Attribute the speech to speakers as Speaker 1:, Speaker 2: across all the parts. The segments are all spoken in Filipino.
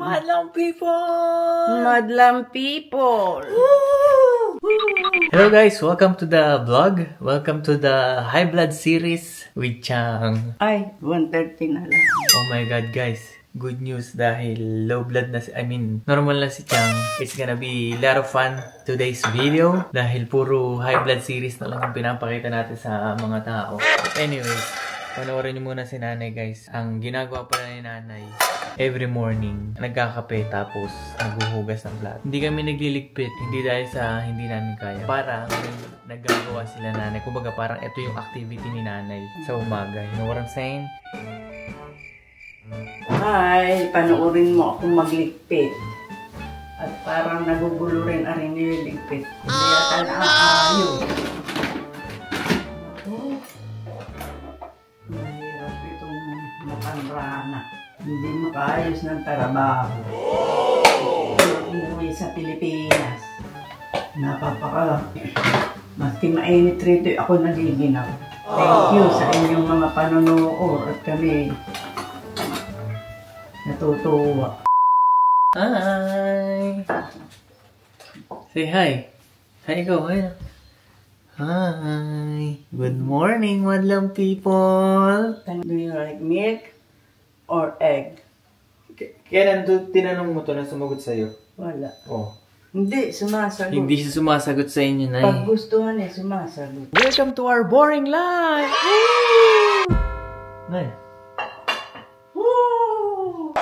Speaker 1: Madlang people!
Speaker 2: Madlang people!
Speaker 1: Hello guys, welcome to the vlog. Welcome to the High Blood series with Chang.
Speaker 2: Ay, 1:30 na lang.
Speaker 1: Oh my god guys, good news dahil low blood na normal na si Chang. It's gonna be a lot of fun today's video dahil puro high blood series na lang ang pinapakita natin sa mga tao. Anyways, panoorin niyo muna si nanay guys. Ang ginagawa pala ni nanay, every morning, nagkakape tapos naghuhugas ng plato. Hindi kami nagliligpit, hindi dahil sa hindi namin kaya. Parang naggagawa sila nanay. Kumbaga parang ito yung activity ni nanay sa umaga. You know what I'm saying?
Speaker 2: Hi, panoorin mo akong magligpit. At parang nagugulo rin ang nililigpit. Hindi yata naaayos. Mahirap itong makanrana. Hindi makaayos ng trabaho. Umuwi sa Pilipinas. Napapaka. Maski mainit rito, ako nagiginaw. Thank you sa inyong mga panonood at kami natutuwa.
Speaker 1: Hi! Say hi. Hi, go. Hi. Hi. Good morning, madlang people.
Speaker 2: Do you like milk or egg?
Speaker 1: Kailan tinanong mo to na sumagot sa'yo?
Speaker 2: Wala.
Speaker 1: Oh.
Speaker 2: Hindi, sumasagot.
Speaker 1: Hindi siya sumasagot sa inyo, Nay.
Speaker 2: Pag gustuhan eh, sumasagot.
Speaker 1: Welcome to our boring life! Woo! Nay.
Speaker 2: Woo!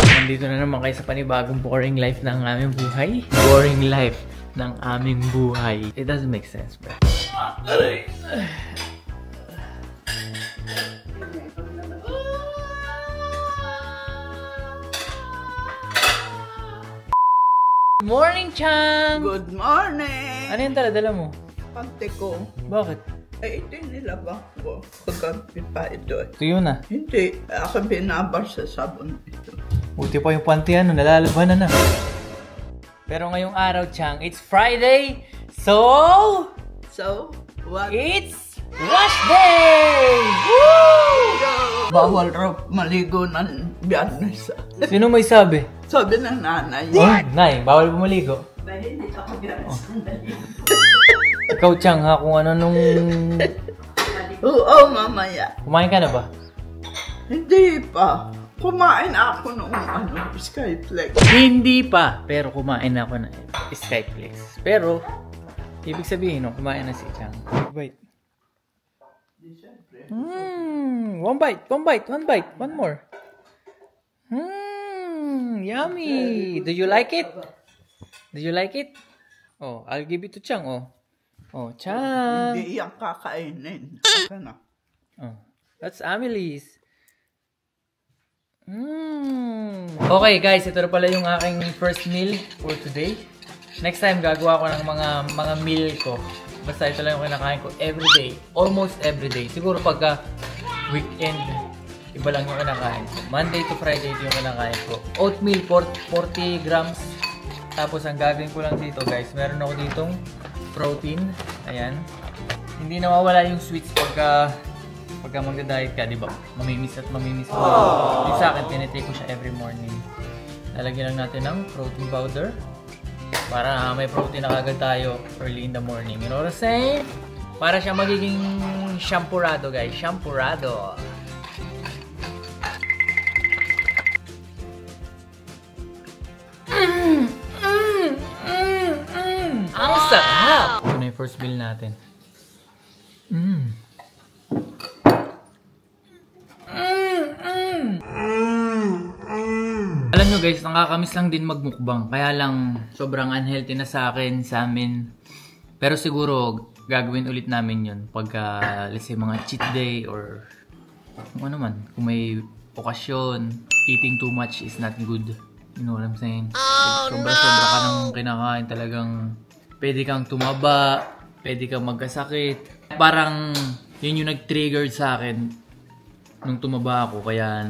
Speaker 1: Nandito na naman kayo sa panibagong boring life ng aming buhay. Boring life ng aming buhay. It doesn't make sense, bro. Aray. Morning, Chang!
Speaker 2: Good morning!
Speaker 1: Ano yung dala mo?
Speaker 2: Pante ko.
Speaker 1: Bakit?
Speaker 2: Ay, ito yung nilabang ko. Pagkapi pa ito.
Speaker 1: Tuyo na.
Speaker 2: Hindi. Ako binabar sa sabon ito.
Speaker 1: Buti pa yung panty nalalabanan na. Pero ngayong araw, Chang, it's Friday! So,
Speaker 2: what?
Speaker 1: it's wash day! Woo!
Speaker 2: Bawal raw maligo ng Biyernes.
Speaker 1: Sino may sabi?
Speaker 2: Sabi ng nanay.
Speaker 1: Oh, Nay, bawal bumaligo.
Speaker 2: Dahil hindi ako Biyernes sandali.
Speaker 1: Ikaw, Chang, ha? Kung ano nung...
Speaker 2: Oo, mamaya.
Speaker 1: Kumain ka na ba?
Speaker 2: Hindi pa. Kumain ako nung Skyflex.
Speaker 1: Hindi pa. Pero kumain ako na Skyflex. Pero, ibig sabihin, no, kumain na si Chang. Bite. One bite. One more. Yummy. Do you like it? Do you like it? Oh, I'll give it to Chang, oh. Oh, Chang.
Speaker 2: Hindi yan kakainin. Aka na.
Speaker 1: Oh, that's Amelie's. Okay guys, ito na pala yung aking first meal for today. Next time gagawa ko ng mga meal ko. Basta ito lang yung kinakain ko everyday. Almost everyday. Siguro pagka weekend, iba lang yung kinakain ko. Monday to Friday ito yung kinakain ko. Oatmeal, 40 grams. Tapos ang gagawin ko lang dito guys, meron ako ditong protein. Ayan. Hindi nawawala yung sweets pagka magda-diet ka, di ba? Mamimiss at mamimiss ko. Yung sa akin, tinitake ko siya every morning. Lalagyan lang natin ng protein powder para may protein na kagad tayo early in the morning. You know what I'm saying? Para siya magiging shampurado, guys. Shampurado. Ang sarap! Ito na yung first meal natin. Alam nyo guys, nakakamiss lang din magmukbang. Kaya lang, sobrang unhealthy na sa akin, sa amin. Pero siguro, gagawin ulit namin yun. Pagka, let's say, mga cheat day or kung ano man. Kung may okasyon, eating too much is not good. You know what I'm saying? Sobra-sobra ka nang kinakain, talagang pwede kang tumaba, pwede kang magkasakit. Parang, yun yung nag-trigger sa akin nung tumaba ako. Kaya,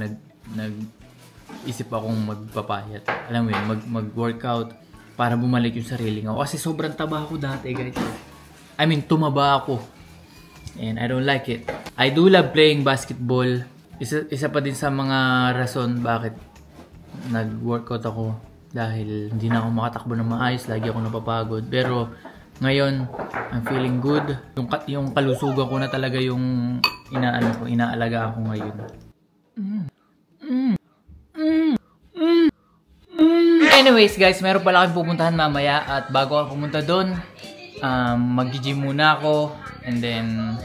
Speaker 1: isip akong magpapayat. Alam mo yun, mag-workout para bumalik yung sarili ko. Kasi sobrang taba ako dati, guys. I mean, tumaba ako. And I don't like it. I do love playing basketball. Isa pa din sa mga rason bakit nag-workout ako dahil hindi na ako makatakbo ng maayos, lagi ako napapagod. Pero ngayon, I'm feeling good. Yung kalusugan ko na talaga yung inaalagaan ko ngayon. Anyways guys, meron pala akong pupuntahan mamaya at bago ako pumunta doon, mag-gym muna ako and then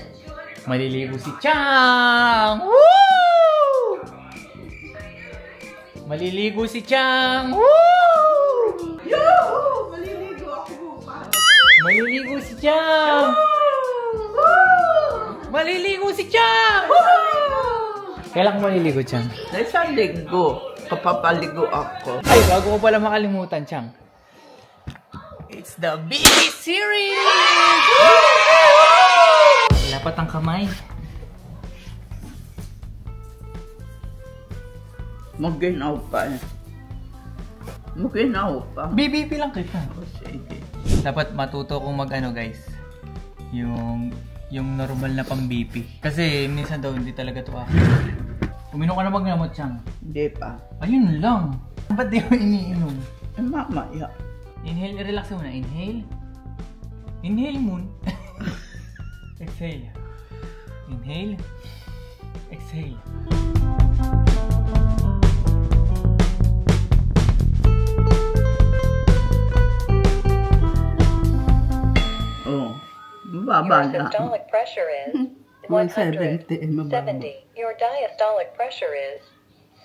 Speaker 1: maliligo si Chang! Woo! Maliligo si Chang! Woo!
Speaker 2: Yoo! Maliligo ako bukas.
Speaker 1: Maliligo si Chang! Maliligo si Chang! Kailan ko maliligo, Chang?
Speaker 2: Sa isang linggo, kapapaligo ako.
Speaker 1: Ay, bago ko pala makalimutan, Chang. It's the baby series! Lapat ang kamay.
Speaker 2: Maginaw pa. Maginaw pa.
Speaker 1: BBP lang kita.
Speaker 2: O, sige.
Speaker 1: Dapat matuto kong mag-ano, guys. Yung normal na pang BP. Kasi minsan daw hindi talaga to ako. Uminom ka na maglamot, Chang?
Speaker 2: Hindi pa.
Speaker 1: Ayun lang. Ba't di mo iniinom?
Speaker 2: Eh, mamaya.
Speaker 1: Inhale, relax muna. Inhale. Inhale moon. Exhale. Inhale. Exhale.
Speaker 2: Oh, mababa
Speaker 3: Your
Speaker 2: na.
Speaker 3: systolic pressure is 170.
Speaker 2: 170.
Speaker 3: Your diastolic pressure is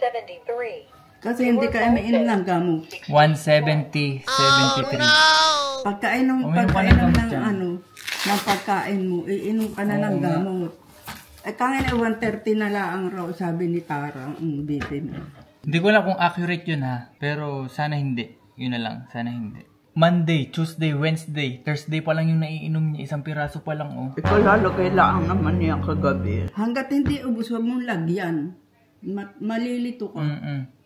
Speaker 3: 73.
Speaker 2: Kasi hindi ka mainom ng gamot.
Speaker 1: 170, 73.
Speaker 2: Pagkainom
Speaker 1: Uminom ka ng
Speaker 2: ng
Speaker 1: gamot dyan.
Speaker 2: ng pagkain mo, iinom ka na ng
Speaker 1: Oo nga.
Speaker 2: gamot. Eh, kangin 130 na lang raw, sabi ni Tara, ang BP mo.
Speaker 1: Hindi ko alam kung accurate yun ha. Pero sana hindi. Yun na lang. Sana hindi. Monday, Tuesday, Wednesday, Thursday pa lang yung naiinom niya. Isang piraso pa lang oh.
Speaker 2: Ikaw lalagay lang naman niya kagabi. Hanggat hindi ubus, huwag mong lagyan. Malilito ka.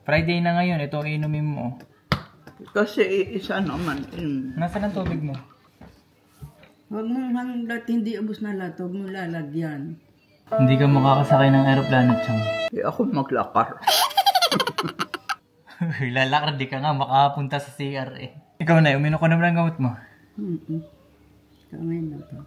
Speaker 1: Friday na ngayon. Ito ang inumin mo oh.
Speaker 2: Kasi isa naman.
Speaker 1: Nasaan ang tubig mo?
Speaker 2: Huwag mong hanggat hindi ubus na lahat, huwag mong lalagyan.
Speaker 1: Hindi ka makakasakay ng aeroplano, Chang.
Speaker 2: Hindi ako maglakar.
Speaker 1: Lalakad di ka nga makapunta sa CR eh. Ikaw na, uminom ka na ng gamot mo.
Speaker 2: Kamay na to.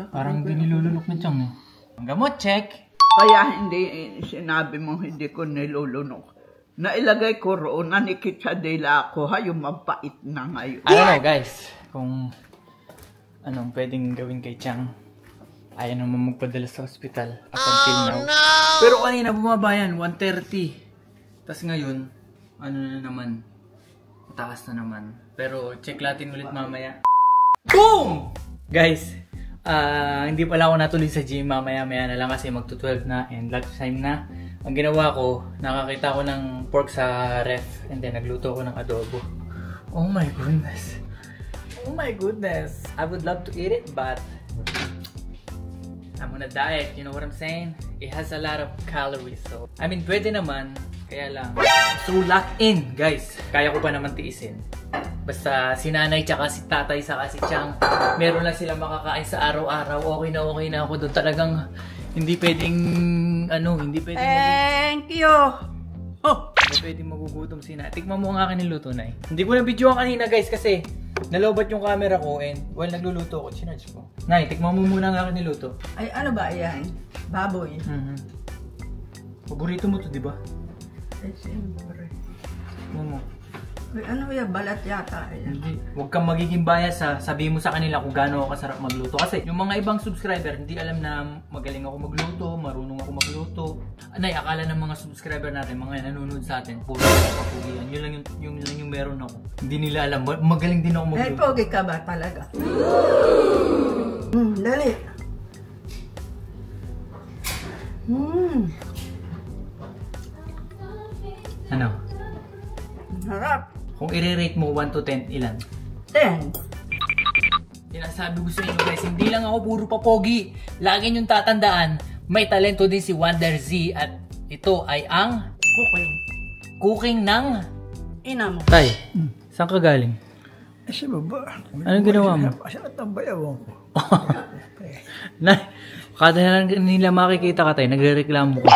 Speaker 1: Parang hindi nilulunok na Chang eh. Ang gamot, check!
Speaker 2: Kaya hindi sinabi mo hindi ko nilulunok. Nailagay ko roon, nanikit sa dila ako, yung mapait na ngayon.
Speaker 1: I don't know guys, kung anong pwedeng gawin kay Chang. Ayaw naman magpadala sa hospital up until now. Pero kanina bumaba yan, 130. Tapos ngayon, ano na naman, mataas na naman. Pero check natin ulit mamaya. Boom! Guys, hindi pala ako natuloy sa gym mamaya-maya na lang kasi magto-12 na and lunch time na. Ang ginawa ko, nakakita ko ng pork sa ref and then nagluto ko ng adobo. Oh my goodness. Oh my goodness. I would love to eat it but I'm on a diet, you know what I'm saying? It has a lot of calories so I mean pwede naman, kaya lang so lock in guys. Kaya ko pa naman tiisin. Basta si nanay tsaka si tatay saka si Chang, meron lang silang makakain sa araw-araw. Okay na ako doon. Talagang hindi pwedeng hindi pwedeng
Speaker 2: Thank you!
Speaker 1: hindi pwedeng magugutom si nanay. Tikman mo ang akin niluto na eh. Hindi ko na videoan kanina guys kasi nalobat yung camera ko and while nagluluto ko, sinarge ko. Nay, tikman mo muna ang akin niluto.
Speaker 2: Ay, ano ba yan? Baboy.
Speaker 1: Paborito mo to, di ba?
Speaker 2: Ay, siyempre.
Speaker 1: Tikman mo.
Speaker 2: Ay, ano yan? Balat yata. Ayan.
Speaker 1: Hindi. Huwag kang magiging bias ha. Sabihin mo sa kanila kung gaano ako kasarap magluto. Kasi yung mga ibang subscriber, hindi alam na magaling ako magluto, marunong ako magluto. Anay, akala ng mga subscriber natin, mga nanonood sa atin, puro kapugian. Yun lang yung meron ako. Hindi nila alam. Magaling din ako magluto.
Speaker 2: Ay, pogi ka ba talaga? Dali.
Speaker 1: Ano?
Speaker 2: Harap.
Speaker 1: Kung i-rate mo 1 to 10, ilan?
Speaker 2: 10.
Speaker 1: Sinasabi ko sa inyo guys, hindi lang ako puro papogi. Lagi niyong tatandaan, may talento din si Wonder Z at ito ay ang cooking ng
Speaker 2: Ina mo.
Speaker 1: Tay, saan ka galing?
Speaker 4: Sa baba.
Speaker 1: Anong ginawa mo?
Speaker 4: Sa tambay awang ko.
Speaker 1: Nay, kada nila makikita ka tayo, nagre-reklamo ka.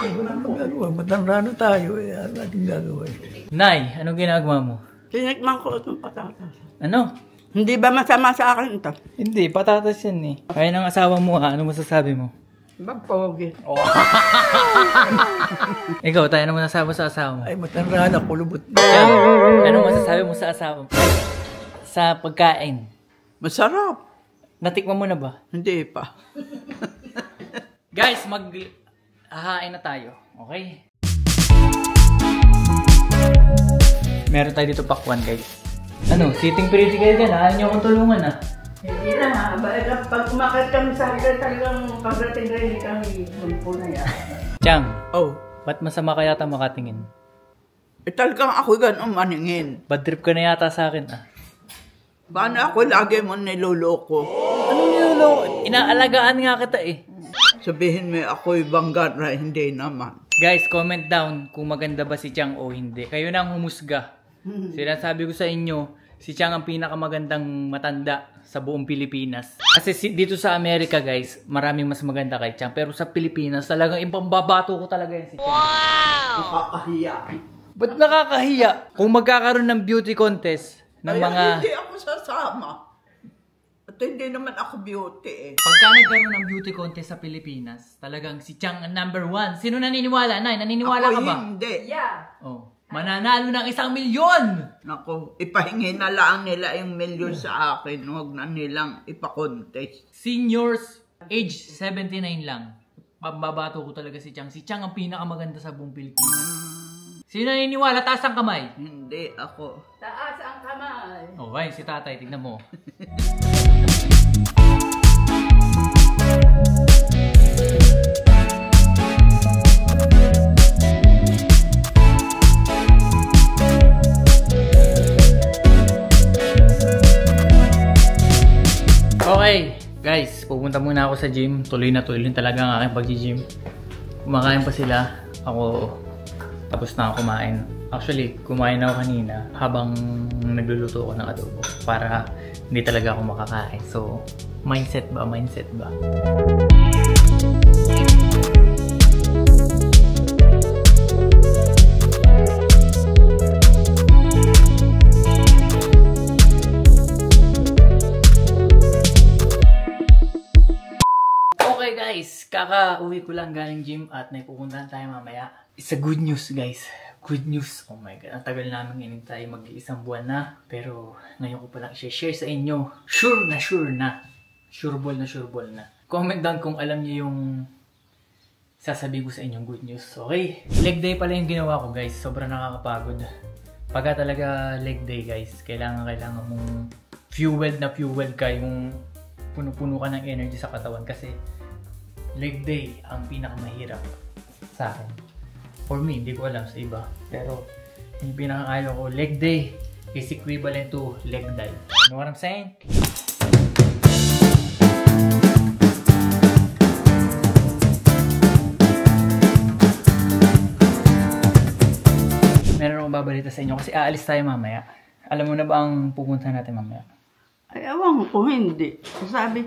Speaker 4: Wala magagawa ba? Matanda na tayo. Ano natin gagawin?
Speaker 1: Nay, anong ginagawa mo?
Speaker 2: Tinikman ko itong patatas.
Speaker 1: Ano?
Speaker 2: Hindi ba masama sa akin ito?
Speaker 1: Hindi, patatas yan eh. Kaya ng asawa mo ha, ano masasabi mo?
Speaker 2: Bagpogi.
Speaker 1: Ikaw, tayo ano masasabi mo sa asawa mo?
Speaker 4: Ay, matanda na, kulubot.
Speaker 1: Yan. Anong masasabi mo sa asawa mo? Sa pagkain.
Speaker 2: Masarap.
Speaker 1: Natikman mo na ba?
Speaker 2: Hindi pa.
Speaker 1: Guys, hahain na tayo. Okay? Meron tayo dito pakwan, guys. Ano, sitting pretty kayo dyan. Ayaw niyo akong tulungan, ah.
Speaker 2: Hindi na ha. Pag umakit kami sa hagdan, talagang pagdating rin kami. Hulpo na yan.
Speaker 1: Chang,
Speaker 2: Oh.
Speaker 1: ba't masama ka yata makatingin?
Speaker 2: Talagang ako ganun maningin.
Speaker 1: Bad trip ka na yata sa akin, ah.
Speaker 2: Paano ako lagi mo niloloko?
Speaker 1: Anong niloloko? Inaalagaan nga kita, eh.
Speaker 2: Sabihin mo ako'y banggara, hindi naman.
Speaker 1: Guys, comment down kung maganda ba si Chang o hindi. Kayo na ang humusga. Sinasabi ko sa inyo, si Chang ang pinakamagandang matanda sa buong Pilipinas. Kasi dito sa Amerika, guys, maraming mas maganda kay Chang. Pero sa Pilipinas, talagang ipambabato ko talaga yan si Chang.
Speaker 2: Wow! Nakakahiya.
Speaker 1: Ba't nakakahiya? Kung magkakaroon ng beauty contest ng
Speaker 2: Ay,
Speaker 1: mga...
Speaker 2: hindi ako sasama. At hindi naman ako beauty eh.
Speaker 1: Pagka nagkaroon ng beauty contest sa Pilipinas, talagang si Chang ang number 1. Sino naniniwala? Nay, naniniwala ka ba?
Speaker 2: Hindi.
Speaker 1: Oh. Mananalo ng 1 milyon!
Speaker 2: Naku, ipahingi na lang nila yung milyon sa akin. Huwag na nilang ipakontest.
Speaker 1: Seniors, age 79 lang. Babato ko talaga si Chang. Si Chang ang pinakamaganda sa buong Pilipinas. Sino naniniwala? Taas ang kamay.
Speaker 2: Hindi ako.
Speaker 3: Taas ang kamay.
Speaker 1: Okay, si tatay. Tignan mo. Okay, guys, pupunta muna ako sa gym. Tuloy na talaga ang aking pag-gym. Kumakain pa sila. Ako, tapos na ako kumain. Actually, kumain ako kanina habang nagluluto ako ng adobo para hindi talaga ako makakain. So, mindset ba? Mindset ba? Okay guys, kaka-uwi ko lang galing gym at may pupuntahan tayo mamaya. It's a good news guys. Good news. Oh my god, ang tagal namin hinintay, mag-iisang buwan na. Pero ngayon ko palang i-share sa inyo. Sure na. Sureball na. Comment down kung alam niyo yung sasabihin ko sa inyong good news. Okay? Leg day pala yung ginawa ko guys. Sobrang nakakapagod. Pagka talaga leg day guys, kailangan mong fueled ka, yung puno-puno ka ng energy sa katawan kasi leg day ang pinakamahirap sa akin. For me, hindi ko alam sa iba. Pero yung pinakakaya ko, leg day is equivalent to leg dive. You know what I'm saying? Meron akong babalita sa inyo kasi aalis tayo mamaya. Alam mo na ba ang pupuntahan natin mamaya?
Speaker 2: Ay, ewan ko, hindi. Sabi.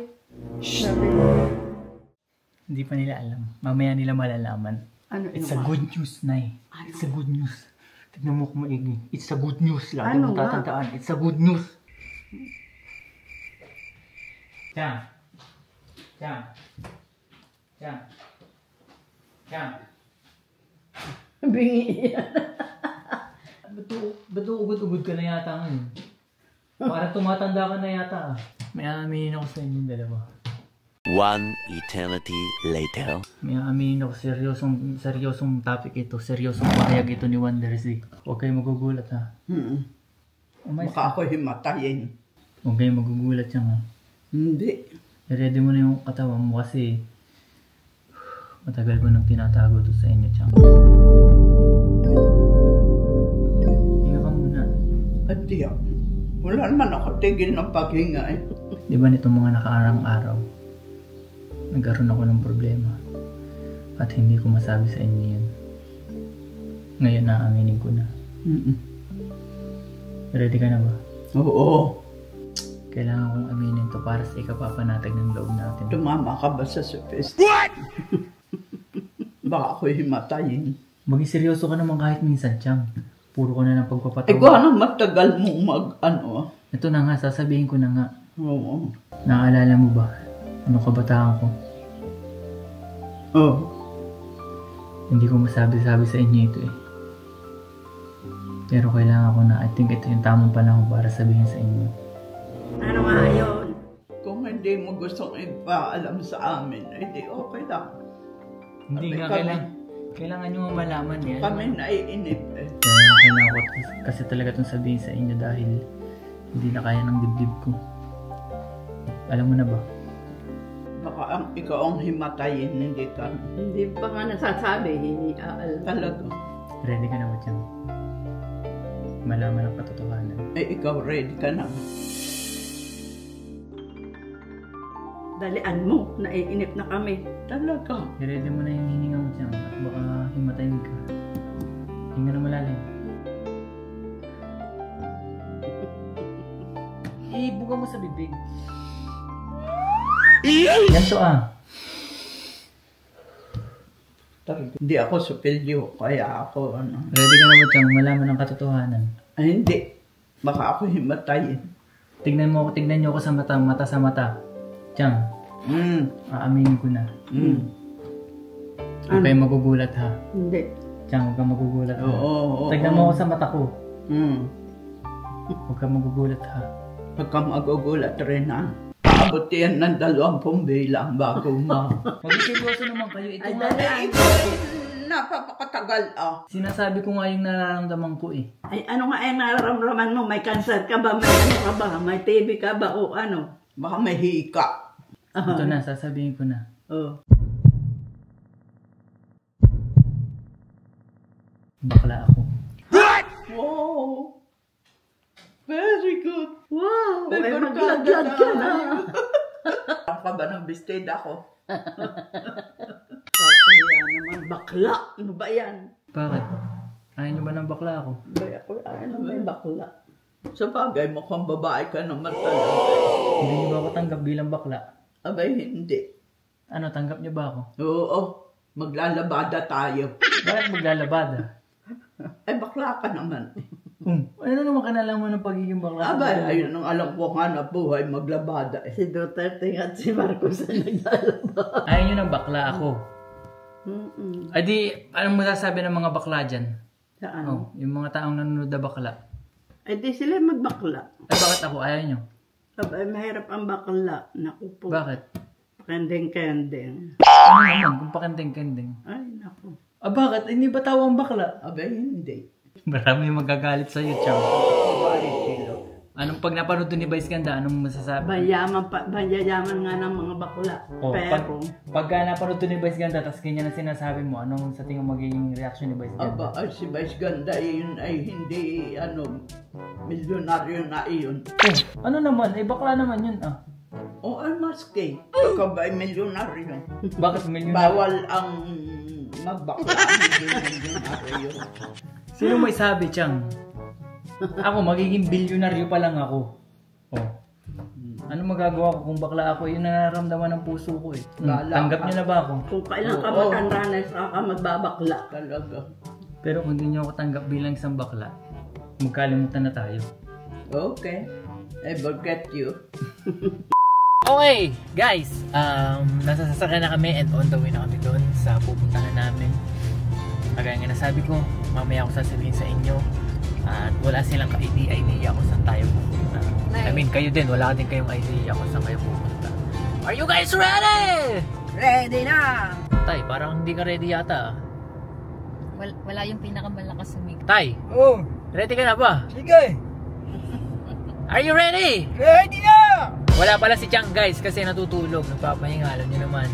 Speaker 1: Hindi pa nila alam. Mamaya nila malalaman.
Speaker 2: Ano
Speaker 1: It's a good news, Nay. It's a good news. Tignan mo kung maigi. It's a good news. Lagi mo tatandaan. It's a good news. Chang.
Speaker 2: Bingi yan.
Speaker 1: Ba't ugod-ugod ka na yata ngayon? Parang tumatanda ka na yata. May aaminin ako sa inyong dalawa.
Speaker 5: One eternity later.
Speaker 1: May aaminin ako, seryosong topic ito. Seryosong pahayag ito ni Wonder Z. Huwag kayo magugulat ha.
Speaker 2: Baka ako himatayin.
Speaker 1: Huwag kayo magugulat yan ha.
Speaker 2: Hindi.
Speaker 1: I-ready mo na yung katawan mo kasi matagal ko nang tinatago ito sa inyo, Chang. Hinga ka muna.
Speaker 2: Hindi ako. Wala naman ako tigil ng paghinga eh.
Speaker 1: Di ba nitong mga nakaarang araw, nagkaroon ako ng problema at hindi ko masabi sa inyo yun. Ngayon naaminin ko na. Ready ka na ba?
Speaker 2: Oo.
Speaker 1: Kailangan kong aminin to para sa ikapapanatag ng loob natin.
Speaker 2: Tumama ka ba sa supis? What? Baka ako himatayin.
Speaker 1: Maging seryoso ka naman kahit minsan, Chang. Puro ka na ng pagpapatawa.
Speaker 2: Ikaw ano matagal mo mag-ano?
Speaker 1: Ito na nga, sasabihin ko na nga.
Speaker 2: Oo.
Speaker 1: Naaalala mo ba? Anong kabataan ko?
Speaker 2: Oh.
Speaker 1: Hindi ko masabi-sabi sa inyo ito eh. Pero kailangan ko na, I think ito yung tamang panahon para sabihin sa inyo.
Speaker 2: Ano nga yun? Kung hindi mo gustong ipaalam sa amin, hindi okay lang.
Speaker 1: Hindi nga, kailangan nyo malaman yan.
Speaker 2: Kami naiinip eh.
Speaker 1: Kailangan ko kasi talaga itong sabihin sa inyo dahil hindi na kaya ng dibdib ko. Alam mo na ba?
Speaker 2: Baka ikaw ang himatayin, hindi ka. Hindi pa nga nasasabi, hindi aalam. Talaga.
Speaker 1: Ready ka na ba, Chang? Malaman ang katotohanan.
Speaker 2: Eh, ikaw ready ka na. Dalian mo, naiinip na kami. Talaga.
Speaker 1: I-ready mo na yung hininga mo, Chang, at baka himatayin ka. Hinga na malalim. Ibuga mo sa bibig. Yan to ah.
Speaker 2: Hindi ako supilyo, kaya ako ano.
Speaker 1: Ready ka na ba, Chang, malaman ang katotohanan?
Speaker 2: Ay, hindi. Baka ako himatayin.
Speaker 1: Tignan niyo ako sa mata, mata sa mata. Chang, aaminin ko na. Huwag kayong magugulat ha.
Speaker 2: Hindi.
Speaker 1: Chang, huwag kang magugulat ha.
Speaker 2: Oo.
Speaker 1: Tignan mo ako sa mata ko. Huwag kang magugulat ha.
Speaker 2: Huwag kang magugulat rin ha. Paabot yan ng 20 bilang bago ma.
Speaker 1: Mag-seryoso naman kayo. Ito nga.
Speaker 2: Napapakatagal ah.
Speaker 1: Sinasabi ko nga yung nararamdaman ko eh.
Speaker 2: Ay, ano nga ay nararamdaman mo? May cancer ka ba? May ano ka ba? May TB ka ba? O ano? Baka may hika.
Speaker 1: Ito na, sasabihin ko na.
Speaker 2: Oh.
Speaker 1: Bakla ako.
Speaker 2: Wow! Very good! Wow!
Speaker 6: May
Speaker 2: Very
Speaker 6: maglaglag ka na.
Speaker 2: Ang ka ba ng bested ako?
Speaker 6: Kaya naman, bakla. Ano ba yan?
Speaker 1: Bakit? Ayaw nyo ba ng bakla ako?
Speaker 2: Bay ako, ano may bakla? Sa bagay mo kung babae ka naman talaga.
Speaker 1: Hindi nyo ba ako tanggap bilang bakla?
Speaker 2: Abay, hindi.
Speaker 1: Ano, tanggap nyo ba ako?
Speaker 2: Oo, maglalabada tayo.
Speaker 1: Bakit maglalabada?
Speaker 2: Ay, bakla ka naman.
Speaker 1: Ano naman kanalaman ng pagiging bakla?
Speaker 2: Abay, ayun ang alam ko nga na buhay maglabada eh.
Speaker 6: Si Duterte at si Marcos ang naglalaba.
Speaker 1: Ayaw nyo ng bakla ako. Adi, anong masasabi ng mga bakla dyan?
Speaker 6: Saan?
Speaker 1: Oh, yung mga taong nanonood na bakla.
Speaker 6: Ay di sila magbakla.
Speaker 1: Ay, bakit ako? Ayaw nyo?
Speaker 6: Abay, mahirap ang bakla. Naku po.
Speaker 1: Bakit?
Speaker 6: Kending-kending.
Speaker 1: Ano naman kung pakending-kending?
Speaker 6: Ay, naku.
Speaker 1: Ah, bakit? Hindi ba tao ang bakla?
Speaker 2: Abay, hindi.
Speaker 1: Marami magagalit sa'yo, Chang.
Speaker 2: Bakit sila?
Speaker 1: Anong pag napanood to ni Vice Ganda, anong masasabi?
Speaker 6: Bayaman nga ng mga bakla.
Speaker 1: Oh,
Speaker 6: Pero,
Speaker 1: pagka napanood to ni Vice Ganda, tapos ganyan ang sinasabi mo, anong sa tingin magiging reaction ni Vice Ganda?
Speaker 2: Aba, ay si Vice Ganda yun ay hindi, milyonaryo na iyon.
Speaker 1: Oh, ano naman? Eh, bakla naman yun, ah.
Speaker 2: O ay maski, baka ba ay milyonaryo?
Speaker 1: Bakit milyonaryo?
Speaker 2: Bawal ang magbakla, hindi milyonaryo.
Speaker 1: Sino may sabi, Chang? Ako, magiging bilyonaryo pa lang ako. Oh. Ano magagawa ko kung bakla ako? Yung nararamdaman ng puso ko eh. Tanggap niyo na ba ako?
Speaker 6: kung kailan ka matanda na, saka magbabakla.
Speaker 2: Talaga.
Speaker 1: Pero kung hindi niyo ako tanggap bilang isang bakla, magkalimutan na tayo.
Speaker 2: Okay, I forget you.
Speaker 1: Okay, guys. Nasa sasakyan na kami and on the way na kami doon sa pupuntahan namin. Kagaya nga nasabi ko, mamaya ako sasabihin sa inyo. At wala silang ka-idea kung saan tayo pupunta. I mean, kayo din, wala din kayong idea kung saan kayo pupunta. Are you guys ready?
Speaker 6: Ready na!
Speaker 1: Tay, parang hindi ka ready yata.
Speaker 7: Wala yung pinakamalakas sumig.
Speaker 1: Tay,
Speaker 4: Oh,
Speaker 1: ready ka na ba?
Speaker 4: sige.
Speaker 1: Are you ready?
Speaker 4: Ready na!
Speaker 1: Wala pala si Chang guys kasi natutulog. Nagpapahinga, alam nyo naman,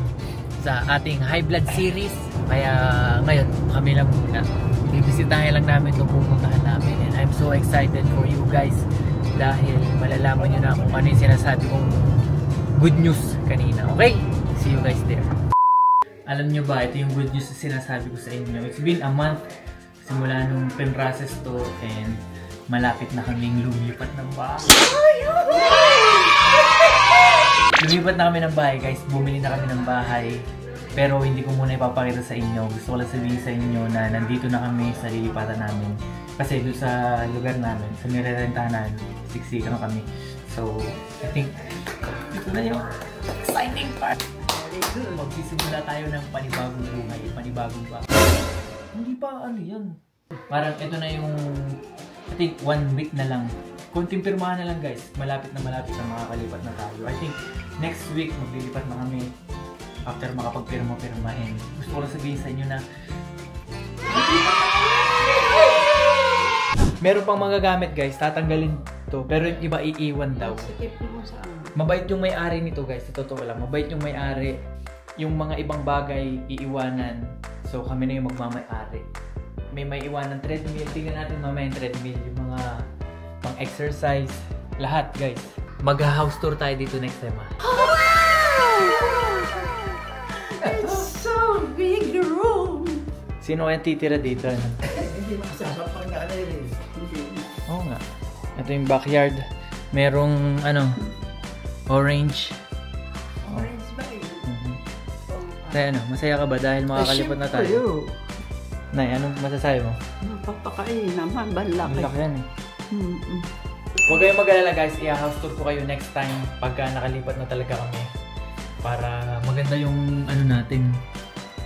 Speaker 1: sa ating high blood series. Kaya ngayon, kami lang muna. Bibisitahin lang namin itong pupuntahan namin. And I'm so excited for you guys dahil malalaman nyo na kung ano yung sinasabi kong good news kanina. Okay? See you guys there. Alam nyo ba, ito yung good news na sinasabi ko sa inyo. It's been a month simula nung pinrases to and malapit na kaming lumipat ng bahay. Lumipat na kami ng bahay guys. Bumili na kami ng bahay. Pero hindi ko muna ipapakita sa inyo. Gusto ko lang sabihin sa inyo na nandito na kami sa lilipatan namin. Kasi doon sa lugar namin, sa nirerentahan namin, siksikan kami. So, I think, ito na yung exciting part. Magsisimula tayo ng panibagong buhay, panibagong buhay. Hindi pa ano yan. Parang ito na yung, I think 1 week na lang. Konting pirmahan na lang guys. Malapit na makakalipat na tayo. I think next week maglilipat na kami. After makapagpirma-pirmahin. Gusto ko lang sabihin sa inyo na meron pang magagamit guys, tatanggalin to. Pero yung iba iiwan daw. Mabait yung may-ari nito guys, sa totoo lang. Mabait yung may-ari. Yung mga ibang bagay iiwanan. So kami na yung magmamay-ari. May iwanan treadmill. Tingnan natin mamaya yung treadmill. Yung mga pang-exercise. Lahat guys. Mag-house tour tayo dito next time ha.
Speaker 2: It's so big the room.
Speaker 1: Sino kaya titira dito?
Speaker 4: Hindi makasasapang na ano yun.
Speaker 1: Oo nga. Ito yung backyard. Merong orange.
Speaker 2: Orange ba eh?
Speaker 1: Tay, masaya ka ba dahil makakalipat na tayo? Nay, anong masasabi mo?
Speaker 2: Napapakain naman, balaki.
Speaker 1: Malaki yan eh. Huwag kayong mag-alala guys, i-house tour ko kayo next time pagka nakalipat na talaga kami. Para maganda yung natin,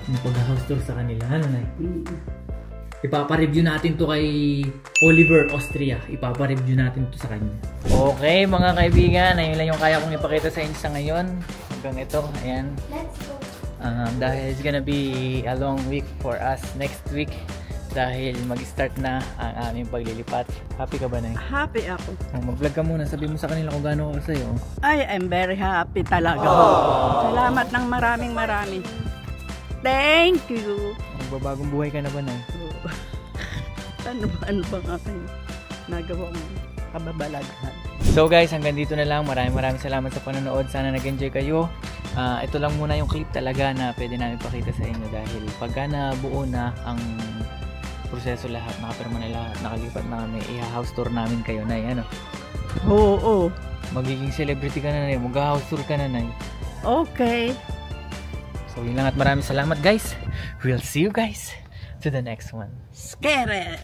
Speaker 1: yung pag-house tour sa kanila. Ano na? Ipapa-review natin to kay Oliver Austria. Ipapa-review natin to sa kanya. Okay mga kaibigan, ayun lang yung kaya kong ipakita sa inyo sa ngayon. Hanggang ito, ayan. Let's go. Dahil it's gonna be a long week for us next week. Dahil mag-start na ang aming paglilipat. Happy ka ba, Nay?
Speaker 2: Happy ako.
Speaker 1: Mag-vlog ka muna. Sabi mo sa kanila kung gaano ka sa'yo.
Speaker 2: I am very happy talaga. Salamat ng maraming. Thank you.
Speaker 1: Magbabagong buhay ka na ba, Nay?
Speaker 2: Ano bang aking nagawa mo? Kababalaghan.
Speaker 1: So guys, hanggang dito na lang. Maraming salamat sa panonood. Sana nag-enjoy kayo. Ito lang muna yung clip talaga na pwede namin pakita sa inyo. Dahil pagka nabuo na ang proseso lahat, nakapirma na lahat, nakalipat na kami, i-house tour namin kayo, Nay. Ano?
Speaker 2: Oo.
Speaker 1: Magiging celebrity ka na, Nay. Mag-house tour ka na, Nay.
Speaker 2: Okay.
Speaker 1: So yun lang at maraming salamat guys. We'll see you guys to the next one.
Speaker 2: Scary.